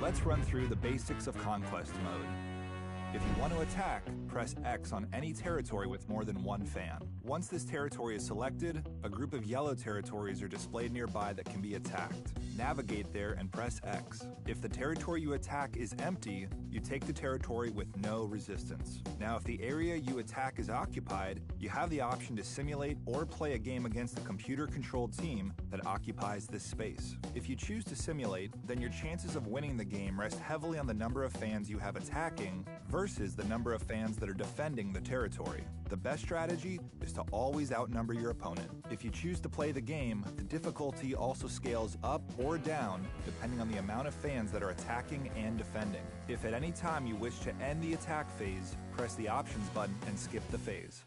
Let's run through the basics of Conquest mode. If you want to attack, press X on any territory with more than one fan. Once this territory is selected, a group of yellow territories are displayed nearby that can be attacked. Navigate there and press X. If the territory you attack is empty, you take the territory with no resistance. Now, if the area you attack is occupied, you have the option to simulate or play a game against a computer-controlled team that occupies this space. If you choose to simulate, then your chances of winning the game rest heavily on the number of fans you have attacking versus the number of fans that are defending the territory. The best strategy is to always outnumber your opponent. If you choose to play the game, the difficulty also scales up or down depending on the amount of fans that are attacking and defending. If at any time you wish to end the attack phase, press the options button and skip the phase.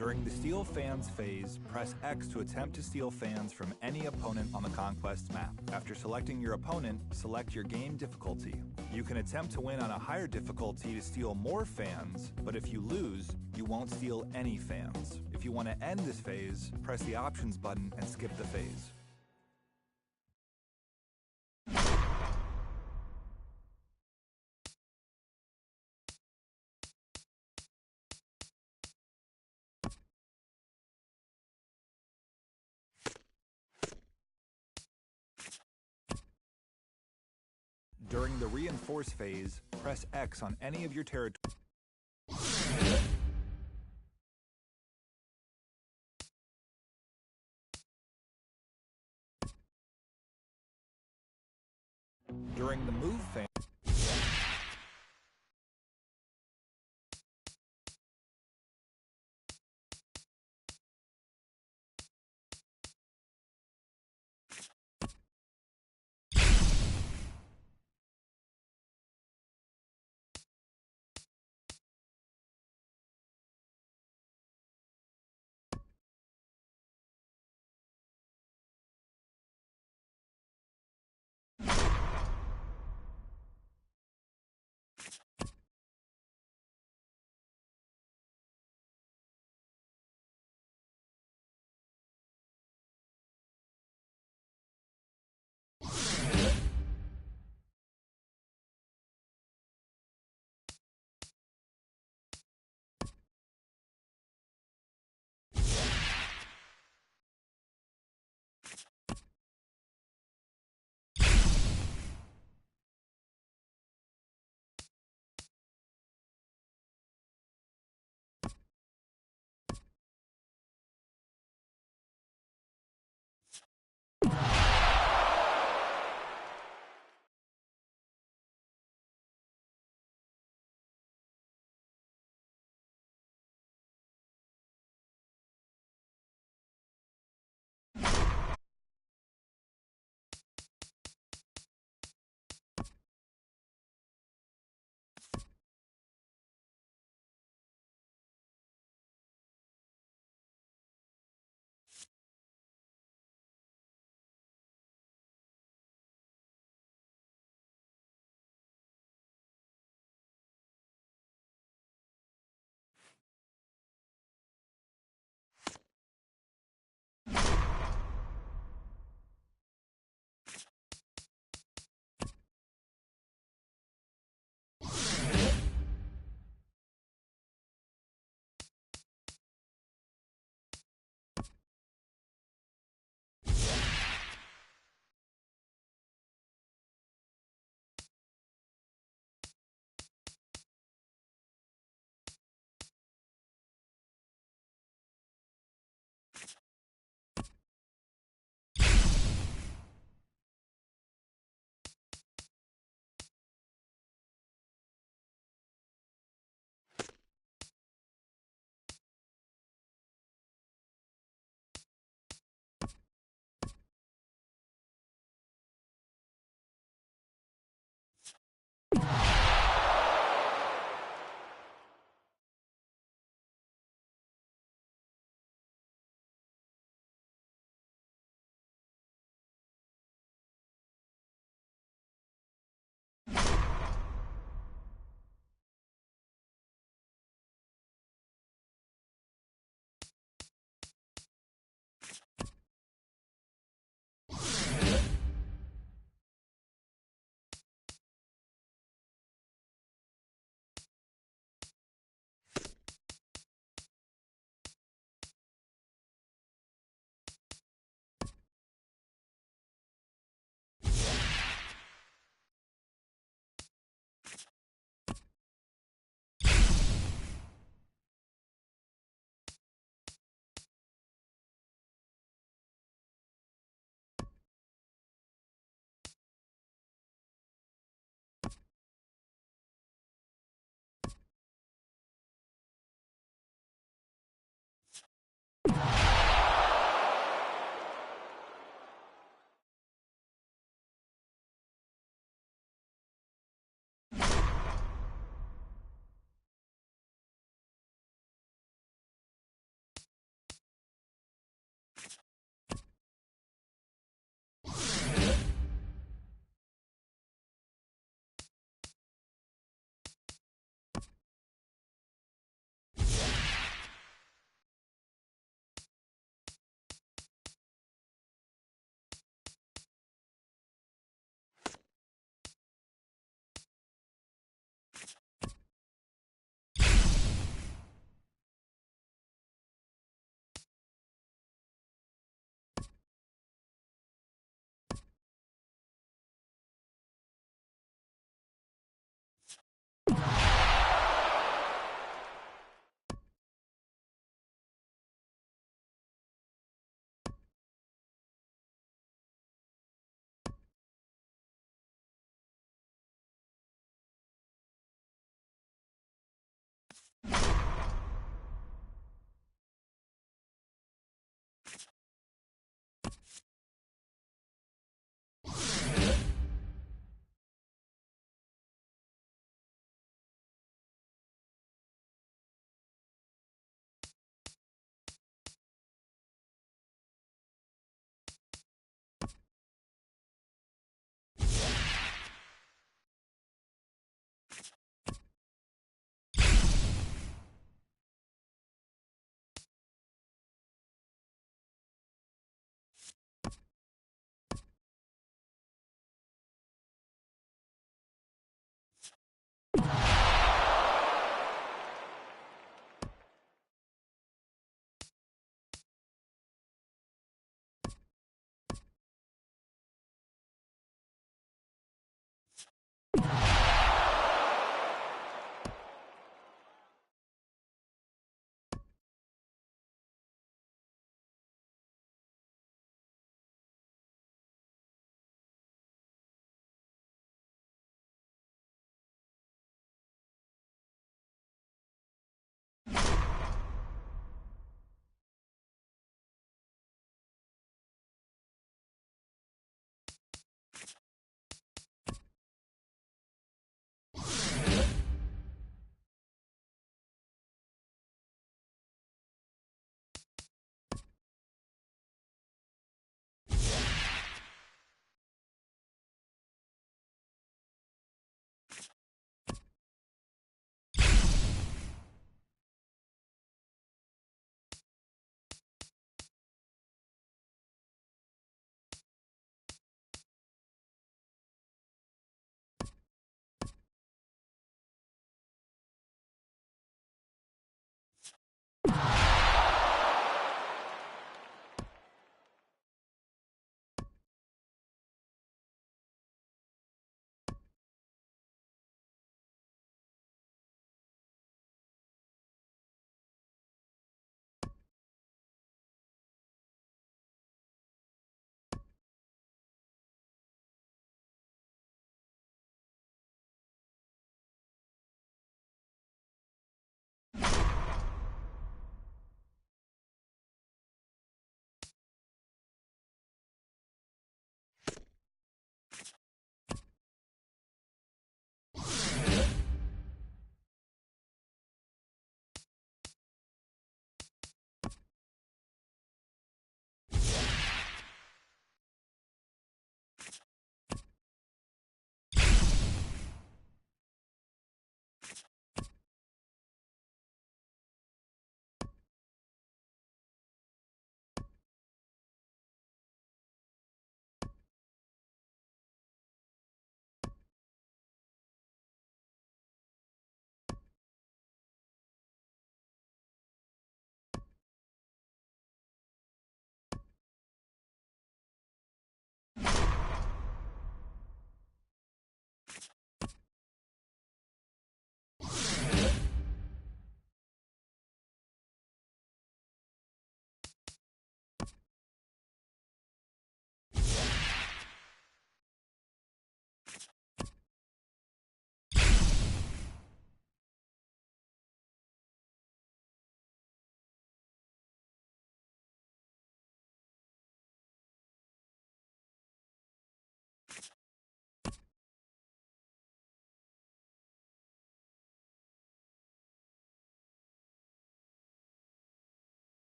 During the Steal Fans phase, press X to attempt to steal fans from any opponent on the Conquest map. After selecting your opponent, select your game difficulty. You can attempt to win on a higher difficulty to steal more fans, but if you lose, you won't steal any fans. If you want to end this phase, press the options button and skip the phase. During the Reinforce phase, press X on any of your territories. During the Move phase,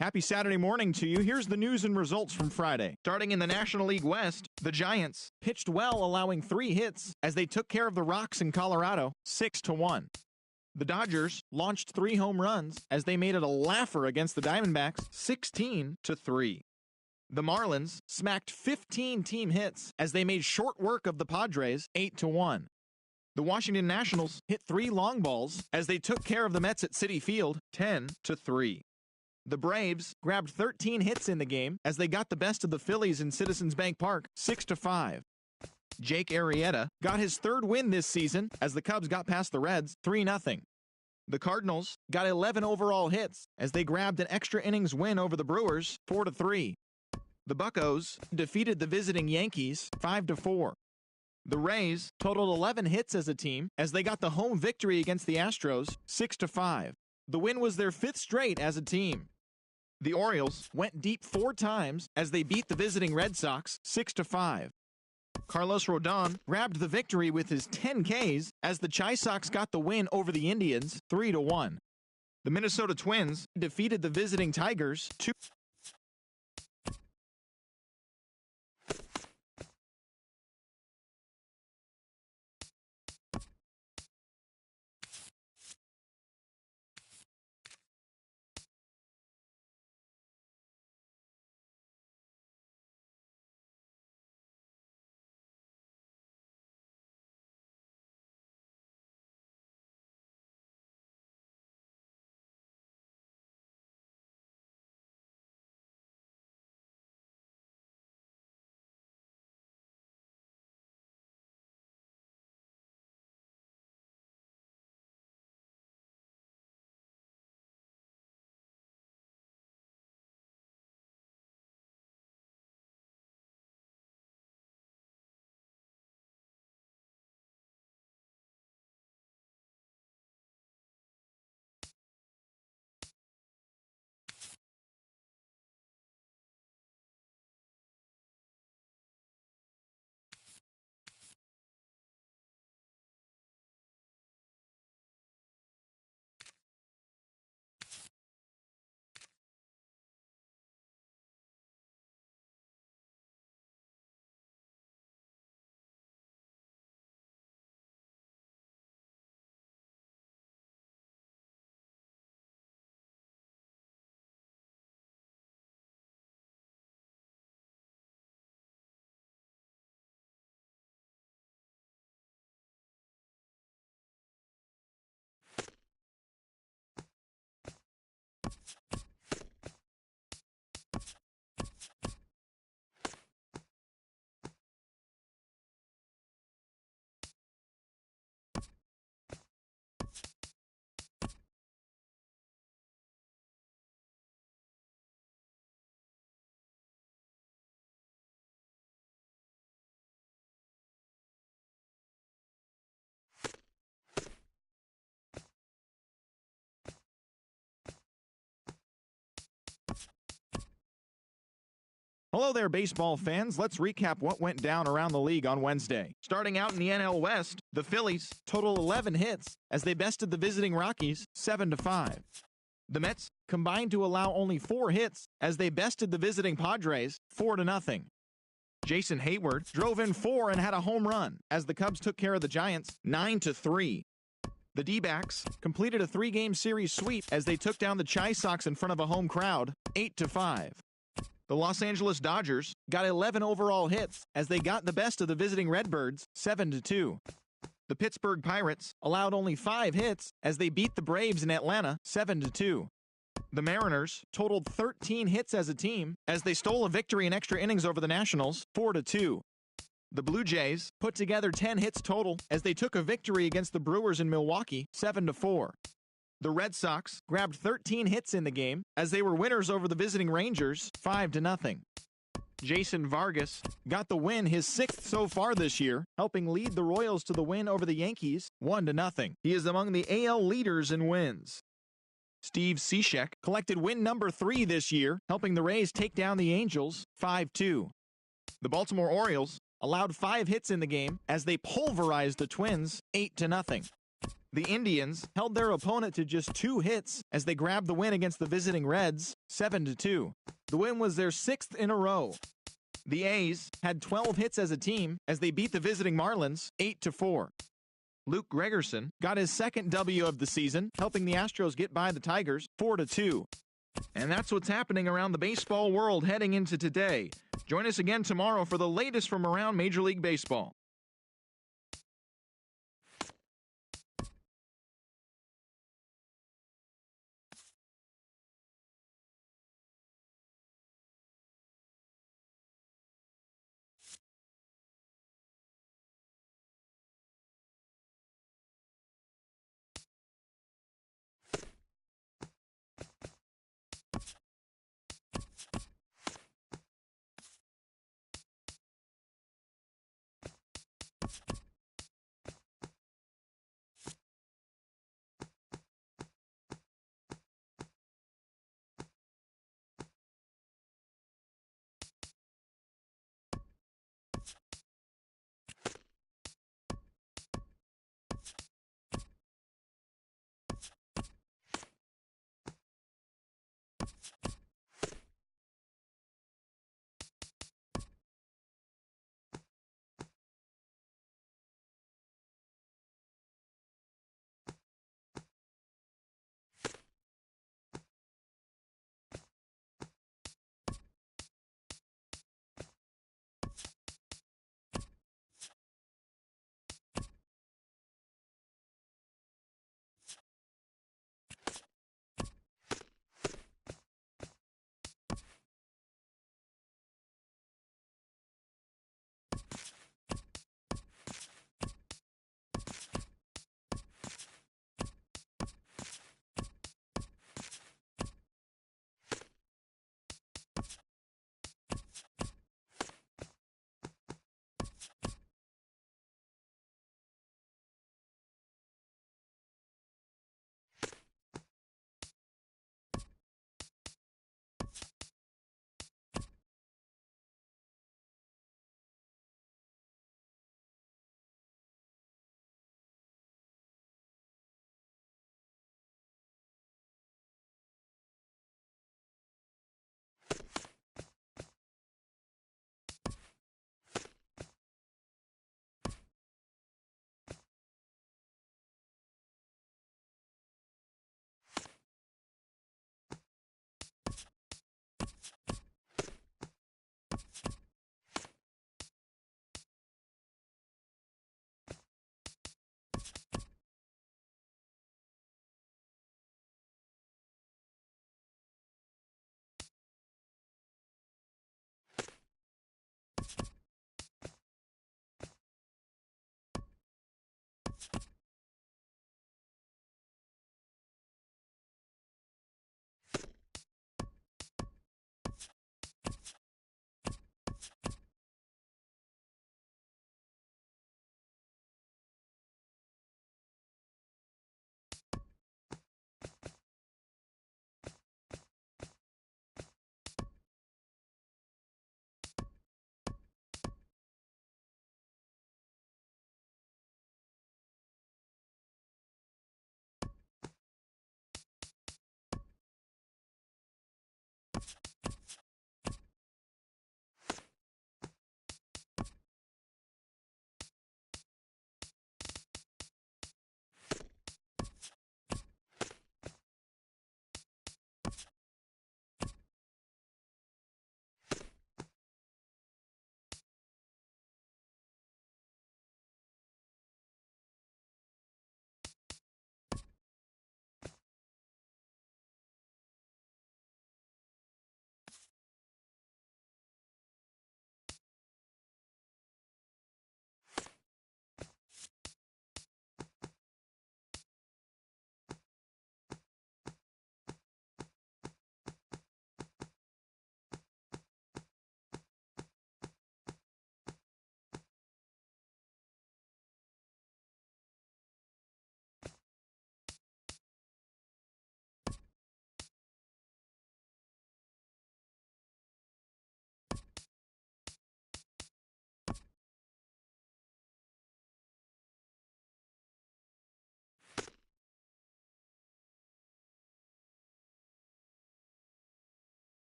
Happy Saturday morning to you. Here's the news and results from Friday. Starting in the National League West, the Giants pitched well, allowing 3 hits as they took care of the Rocks in Colorado, 6-1. The Dodgers launched 3 home runs as they made it a laugher against the Diamondbacks, 16-3. The Marlins smacked 15 team hits as they made short work of the Padres, 8-1. The Washington Nationals hit 3 long balls as they took care of the Mets at Citi Field, 10-3. The Braves grabbed 13 hits in the game as they got the best of the Phillies in Citizens Bank Park, 6-5. Jake Arrieta got his 3rd win this season as the Cubs got past the Reds, 3-0. The Cardinals got 11 overall hits as they grabbed an extra innings win over the Brewers, 4-3. The Buccos defeated the visiting Yankees, 5-4. The Rays totaled 11 hits as a team as they got the home victory against the Astros, 6-5. The win was their 5th straight as a team. The Orioles went deep 4 times as they beat the visiting Red Sox, 6-5. Carlos Rodon grabbed the victory with his 10 Ks as the Chi Sox got the win over the Indians, 3-1. The Minnesota Twins defeated the visiting Tigers, 2 Hello there, baseball fans. Let's recap what went down around the league on Wednesday. Starting out in the NL West, the Phillies totaled 11 hits as they bested the visiting Rockies 7-5. The Mets combined to allow only 4 hits as they bested the visiting Padres 4-0. Jason Hayward drove in 4 and had a home run as the Cubs took care of the Giants 9-3. The D-backs completed a 3-game series sweep as they took down the Chi Sox in front of a home crowd 8-5. The Los Angeles Dodgers got 11 overall hits as they got the best of the visiting Redbirds 7-2. The Pittsburgh Pirates allowed only 5 hits as they beat the Braves in Atlanta 7-2. The Mariners totaled 13 hits as a team as they stole a victory in extra innings over the Nationals 4-2. The Blue Jays put together 10 hits total as they took a victory against the Brewers in Milwaukee 7-4. The Red Sox grabbed 13 hits in the game as they were winners over the visiting Rangers 5-0. Jason Vargas got the win, his 6th so far this year, helping lead the Royals to the win over the Yankees 1-0. He is among the AL leaders in wins. Steve Cishek collected win number 3 this year, helping the Rays take down the Angels 5-2. The Baltimore Orioles allowed 5 hits in the game as they pulverized the Twins 8-0. The Indians held their opponent to just 2 hits as they grabbed the win against the visiting Reds 7-2. The win was their 6th in a row. The A's had 12 hits as a team as they beat the visiting Marlins 8-4. Luke Gregerson got his 2nd W of the season, helping the Astros get by the Tigers 4-2. And that's what's happening around the baseball world heading into today. Join us again tomorrow for the latest from around Major League Baseball.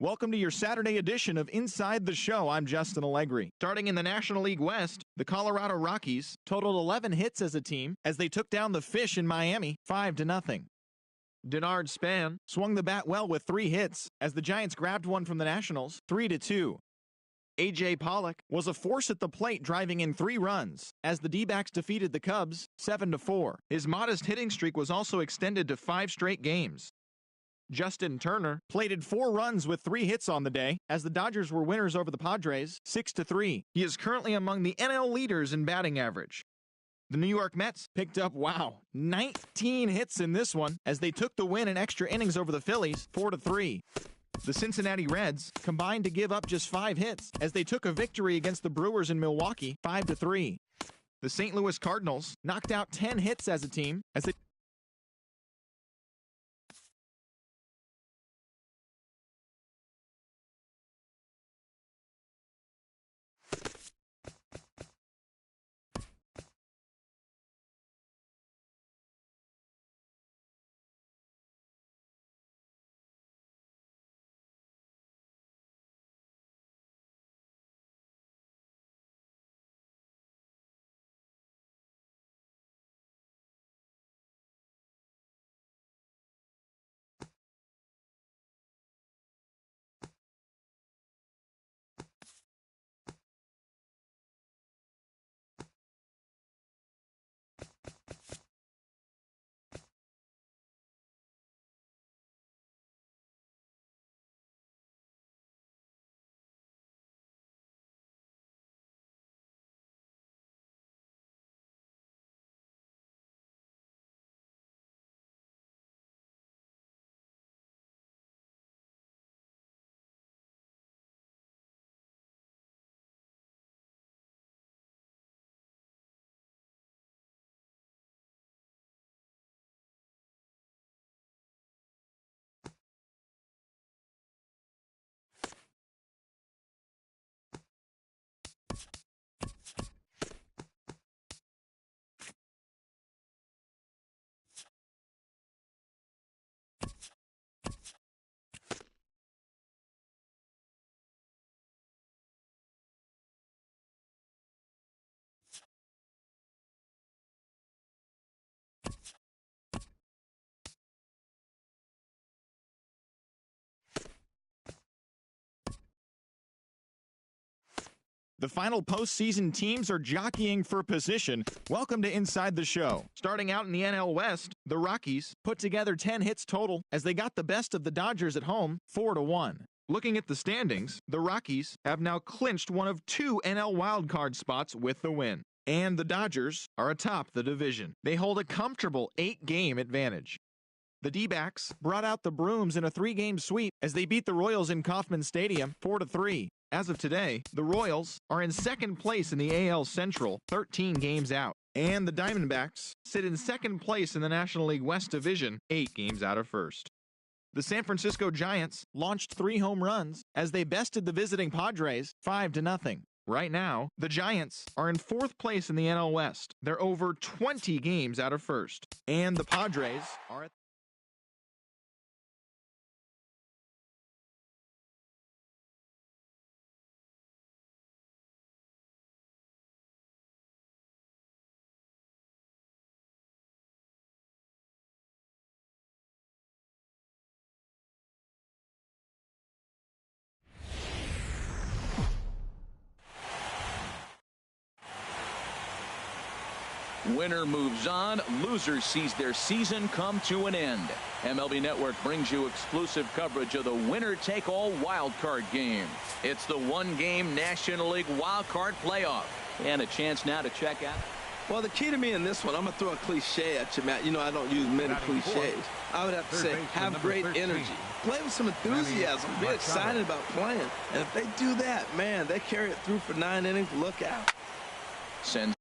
Welcome to your Saturday edition of Inside the Show. I'm Justin Allegri. Starting in the National League West, the Colorado Rockies totaled 11 hits as a team as they took down the Fish in Miami 5-0. Denard Span swung the bat well with 3 hits as the Giants grabbed one from the Nationals 3-2. A.J. Pollock was a force at the plate, driving in 3 runs as the D-backs defeated the Cubs 7-4. His modest hitting streak was also extended to 5 straight games. Justin Turner plated 4 runs with 3 hits on the day as the Dodgers were winners over the Padres 6-3. He is currently among the NL leaders in batting average. The New York Mets picked up, 19 hits in this one as they took the win in extra innings over the Phillies 4-3. The Cincinnati Reds combined to give up just 5 hits as they took a victory against the Brewers in Milwaukee 5-3. The St. Louis Cardinals knocked out 10 hits as a team as they The final postseason teams are jockeying for position. Welcome to Inside the Show. Starting out in the NL West, the Rockies put together 10 hits total as they got the best of the Dodgers at home 4-1. Looking at the standings, the Rockies have now clinched one of 2 NL wildcard spots with the win. And the Dodgers are atop the division. They hold a comfortable 8-game advantage. The D-backs brought out the brooms in a 3-game sweep as they beat the Royals in Kauffman Stadium 4-3. As of today, the Royals are in second place in the AL Central, 13 games out. And the Diamondbacks sit in second place in the National League West Division, 8 games out of first. The San Francisco Giants launched 3 home runs as they bested the visiting Padres 5-0. Right now, the Giants are in 4th place in the NL West. They're over 20 games out of first. And the Padres are at Winner moves on, loser sees their season come to an end. MLB Network brings you exclusive coverage of the winner-take-all wildcard game. It's the 1-game National League wildcard playoff. And a chance now to check out. Well, the key to me in this one, I'm going to throw a cliche at you, Matt. You know, I don't use many cliches. I would have to say, have great energy. Play with some enthusiasm. Be excited about playing. And if they do that, man, they carry it through for 9 innings. Look out. Sends